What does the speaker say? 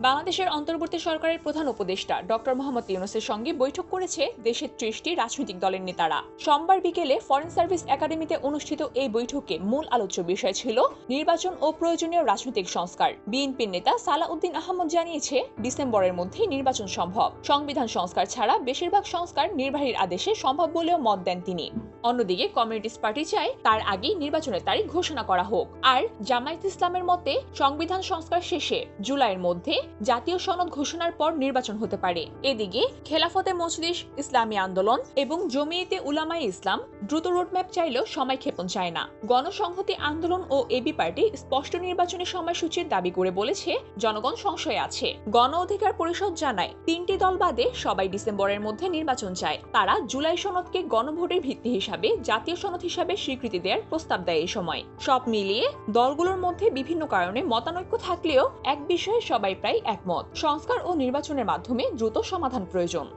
বাংলাদেশের অন্তর্বর্তী সরকারের প্রধান উপদেষ্টা ডক্টর মোহাম্মদ ইউনূসের সঙ্গে বৈঠক করেছে দেশের ৩০টি রাজনৈতিক দলের নেতারা। সোমবার বিকেলে ফরেন সার্ভিস একাডেমিতে অনুষ্ঠিত এই বৈঠকে মূল আলোচ্য বিষয় ছিল নির্বাচন ও প্রয়োজনীয় রাজনৈতিক সংস্কার। বিএনপির নেতা সালাউদ্দিন আহমদ জানিয়েছে, ডিসেম্বরের মধ্যেই নির্বাচন সম্ভব। সংবিধান সংস্কার ছাড়া বেশিরভাগ সংস্কার নির্বাহীর আদেশে সম্ভব বলেও মত দেন তিনি। অন্যদিকে কমিউনিস্ট পার্টি চায় তার আগেই নির্বাচনের তারিখ ঘোষণা করা হোক। আর জামায়াত ইসলামের মতে সংবিধান সংস্কার শেষে জুলাইয়ের মধ্যে জাতীয় সনদ ঘোষণার পর নির্বাচন হতে পারে। এদিকে খেলাফতে মজলিস, ইসলামী আন্দোলন এবং জমিয়তে উলামায়ে ইসলাম দ্রুত রোডম্যাপ চাইলেও সময়ক্ষেপণ চায় না। গণসংহতি আন্দোলন ও এবি পার্টি স্পষ্ট নির্বাচনের সময়সূচির দাবি করে বলেছে, জনগণ সংশয়ে আছে। গণ অধিকার পরিষদ জানায়, ৩টি দল বাদে সবাই ডিসেম্বরের মধ্যে নির্বাচন চায়। তারা জুলাই সনদকে গণভোটের ভিত্তি হিসাবে জাতীয় সনদ হিসাবে স্বীকৃতি দেওয়ার প্রস্তাব দেয়। এই সময় সব মিলিয়ে দলগুলোর মধ্যে বিভিন্ন কারণে মতানৈক্য থাকলেও এক বিষয়ে সবাই প্রায় একমত, সংস্কার ও নির্বাচনের মাধ্যমে দ্রুত সমাধান প্রয়োজন।